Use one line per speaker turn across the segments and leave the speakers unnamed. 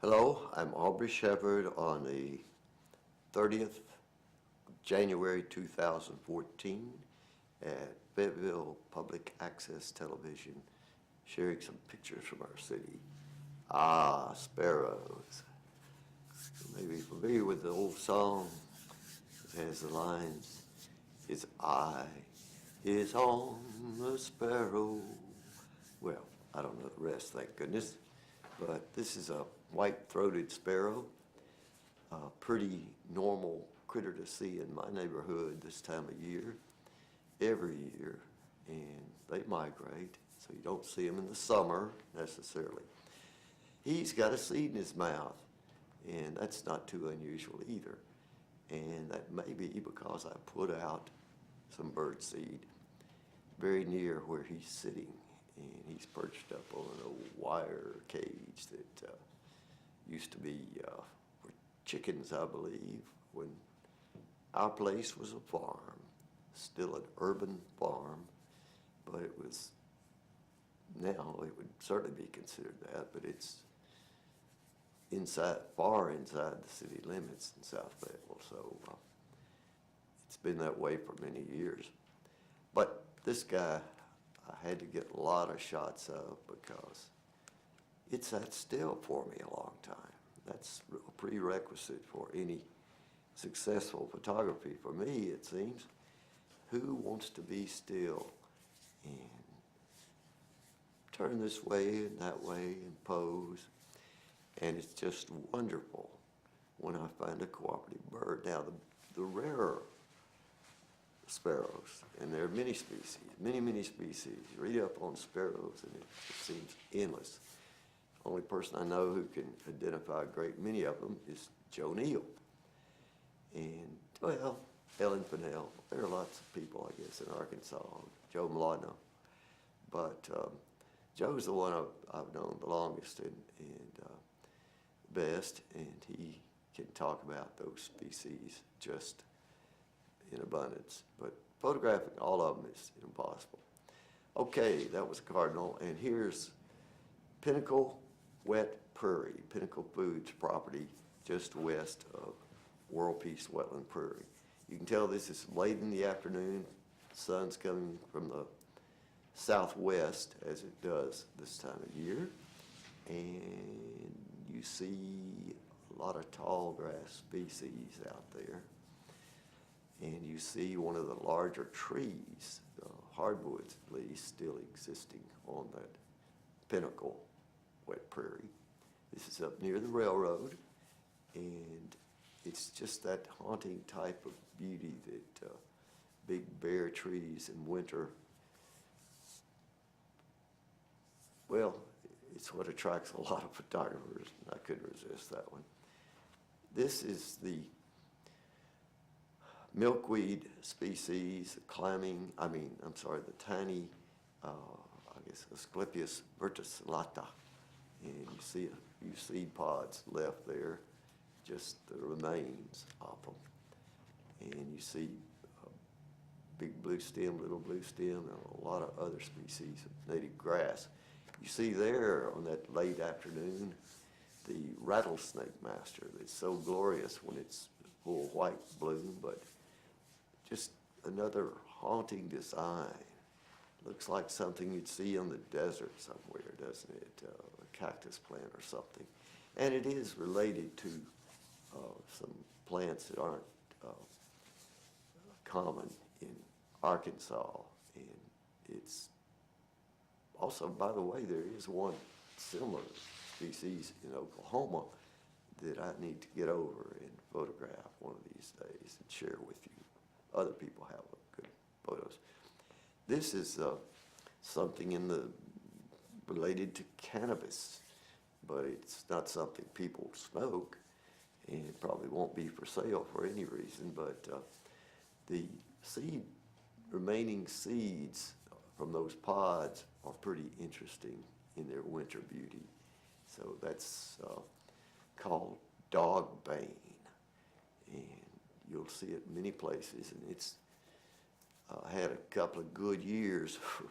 Hello, I'm Aubrey Shepherd on the 30th January 2014 at Fayetteville Public Access Television, sharing some pictures from our city. Ah, sparrows. You may be familiar with the old song. It has the lines, his eye is on the sparrow. Well, I don't know the rest, thank goodness. But this is a white-throated sparrow, a pretty normal critter to see in my neighborhood this time of year, every year, and they migrate, so you don't see them in the summer necessarily. He's got a seed in his mouth, and that's not too unusual either, and that may be because I put out some bird seed very near where he's sitting. And he's perched up on an old wire cage that used to be for chickens, I believe, when our place was a farm, still an urban farm, but it was, now it would certainly be considered that, but it's inside, far inside the city limits in South Fayetteville, so it's been that way for many years. But this guy, I had to get a lot of shots of because it sat still for me a long time. That's a prerequisite for any successful photography. For me, it seems. Who wants to be still and turn this way and that way and pose? And it's just wonderful when I find a cooperative bird. Now, the rarer sparrows, and there are many species, many species. You read up on sparrows and it seems endless. The only person I know who can identify a great many of them is Joe Neal. And, well, Ellen Fennell. There are lots of people, I guess, in Arkansas, Joe Milano. But Joe's the one I've known the longest and best, and he can talk about those species just in abundance, but photographing all of them is impossible. Okay, that was Cardinal, and here's Pinnacle Wet Prairie, Pinnacle Foods property just west of World Peace Wetland Prairie. You can tell this is late in the afternoon. The sun's coming from the southwest as it does this time of year, and you see a lot of tall grass species out there. And you see one of the larger trees, hardwoods at least, still existing on that Pinnacle Wet Prairie. This is up near the railroad, and it's just that haunting type of beauty that big bare trees in winter, well, it's what attracts a lot of photographers, and I couldn't resist that one. This is the milkweed species, the tiny, I guess, Asclepias verticillata. And you see a few seed pods left there, just the remains of them. And you see big blue stem, little blue stem, and a lot of other species of native grass. You see there on that late afternoon, the rattlesnake master that's so glorious when it's full white bloom, but just another haunting design. Looks like something you'd see on the desert somewhere, doesn't it? A cactus plant or something. And it is related to some plants that aren't common in Arkansas. And it's also, by the way, there is one similar species in Oklahoma that I need to get over and photograph one of these days and share with you. Other people have good photos. This is something related to cannabis, but it's not something people smoke, and it probably won't be for sale for any reason, but the remaining seeds from those pods are pretty interesting in their winter beauty. So that's called dog bane, and you'll see it many places, and it's had a couple of good years for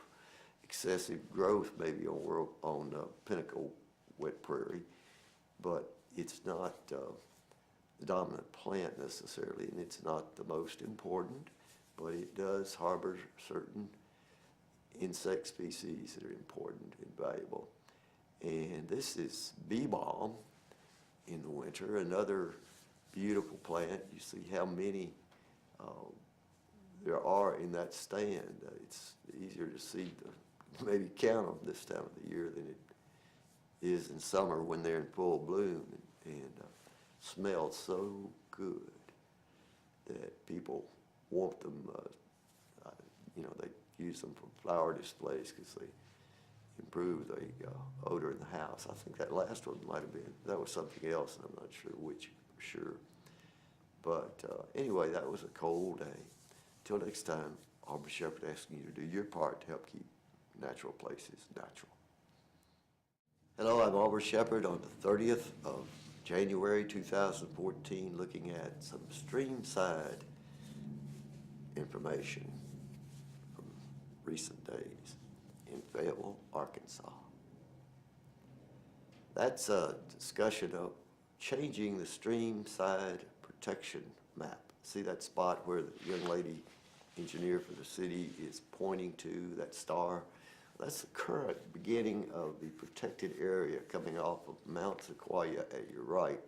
excessive growth maybe on Pinnacle Wet Prairie, but it's not the dominant plant necessarily, and it's not the most important, but it does harbor certain insect species that are important and valuable. And this is bee balm in the winter, another beautiful plant. You see how many there are in that stand. It's easier to see, maybe count them this time of the year than it is in summer when they're in full bloom, and smell so good that people want them. You know, they use them for flower displays because they improve the odor in the house. I think that last one might have been, that was something else, and I'm not sure which for sure. But anyway, that was a cold day. Till next time, Aubrey Shepherd asking you to do your part to help keep natural places natural. Hello, I'm Aubrey Shepherd on the 30th of January 2014, looking at some streamside information from recent days in Fayetteville, Arkansas. That's a discussion of changing the streamside protection map. See that spot where the young lady engineer for the city is pointing to, that star? That's the current beginning of the protected area coming off of Mount Sequoia at your right.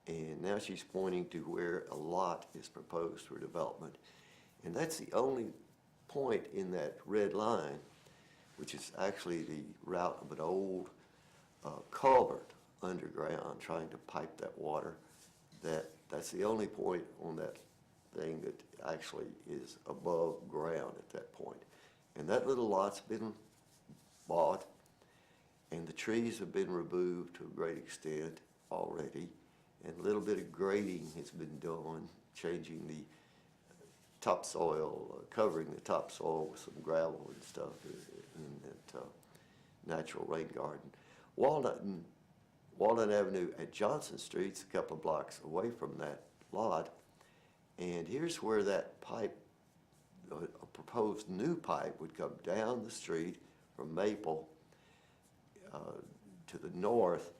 And now she's pointing to where a lot is proposed for development. And that's the only point in that red line, which is actually the route of an old culvert underground trying to pipe that water. That's the only point on that thing that actually is above ground at that point. And that little lot's been bought, and the trees have been removed to a great extent already, and a little bit of grading has been done, changing the topsoil, covering the topsoil with some gravel and stuff in that natural rain garden. Walnut Avenue at Johnson Street's a couple of blocks away from that lot, and here's where that pipe, a proposed new pipe, would come down the street from Maple to the north,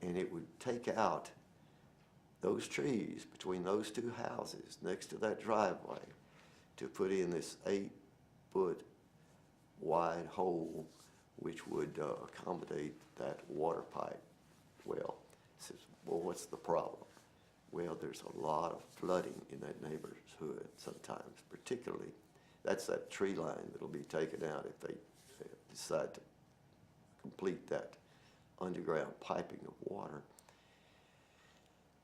and it would take out those trees between those two houses next to that driveway to put in this 8-foot wide hole which would accommodate that water pipe. Well, says, well, what's the problem? Well, there's a lot of flooding in that neighborhood sometimes, particularly. That's that tree line that'll be taken out if they decide to complete that underground piping of water.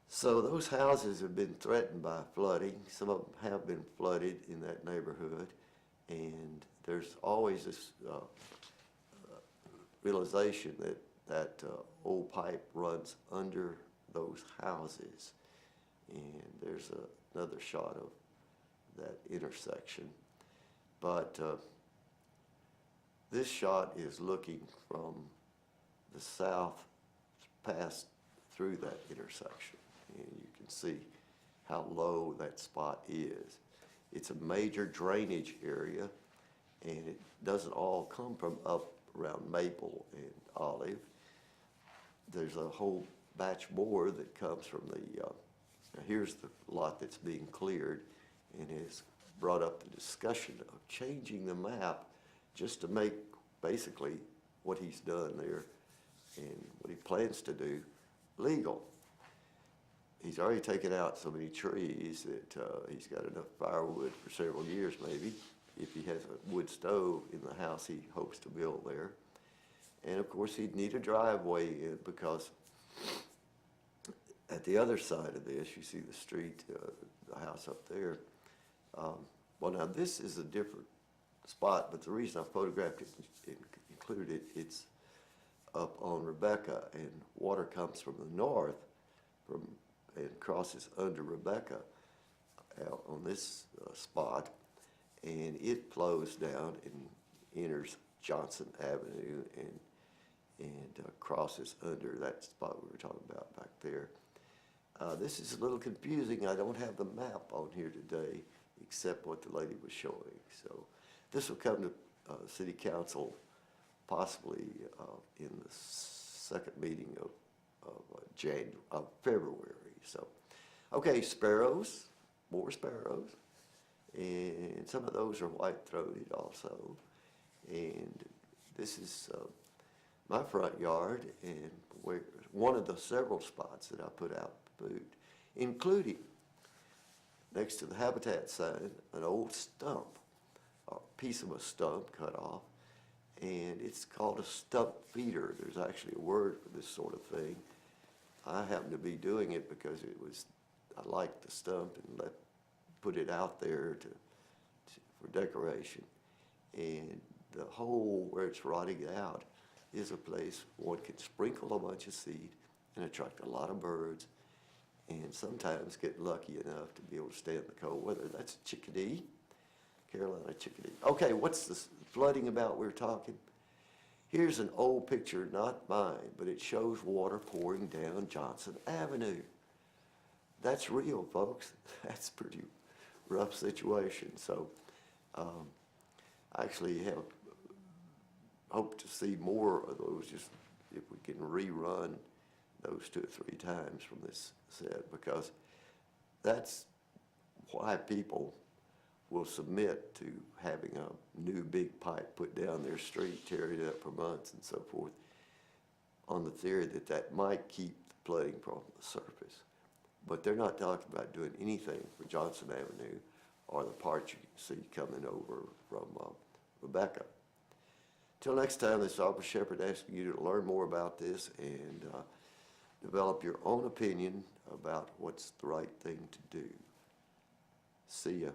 So those houses have been threatened by flooding. Some of them have been flooded in that neighborhood, and there's always this realization that that old pipe runs under those houses. And there's another shot of that intersection. But this shot is looking from the south past through that intersection. And you can see how low that spot is. It's a major drainage area, and it doesn't all come from up around Maple and Olive. There's a whole batch more that comes from the, here's the lot that's being cleared, and has brought up the discussion of changing the map just to make basically what he's done there and what he plans to do legal. He's already taken out so many trees that he's got enough firewood for several years maybe, if he has a wood stove in the house he hopes to build there. And of course he'd need a driveway in, because at the other side of this, you see the street, the house up there. Well, now this is a different spot, but the reason I photographed it and included it, it's up on Rebecca, and water comes from the north and crosses under Rebecca on this spot, and it flows down and enters Johnson Avenue and crosses under that spot we were talking about back there. This is a little confusing. I don't have the map on here today except what the lady was showing. So this will come to City Council possibly in the second meeting of of February. So, okay, sparrows, more sparrows, and some of those are white-throated also. And this is my front yard, and where one of the several spots that I put out food, including next to the habitat sign, an old stump, a piece of a stump cut off, and it's called a stump feeder. There's actually a word for this sort of thing. I happen to be doing it because I liked the stump and put it out there for decoration. And the hole where it's rotting out is a place one can sprinkle a bunch of seed and attract a lot of birds, and sometimes get lucky enough to be able to stand the cold weather. That's chickadee, Carolina chickadee. Okay, what's the flooding about we're talking? Here's an old picture, not mine, but it shows water pouring down Johnson Avenue. That's real, folks. That's a pretty rough situation. So I actually hope to see more of those, just if we can rerun those 2 or 3 times from this set, because that's why people will submit to having a new big pipe put down their street, tear it up for months and so forth, on the theory that that might keep the flooding from the surface. But they're not talking about doing anything for Johnson Avenue or the part you see coming over from Rebecca. Till next time, this is Aubrey Shepherd asking you to learn more about this and develop your own opinion about what's the right thing to do. See ya.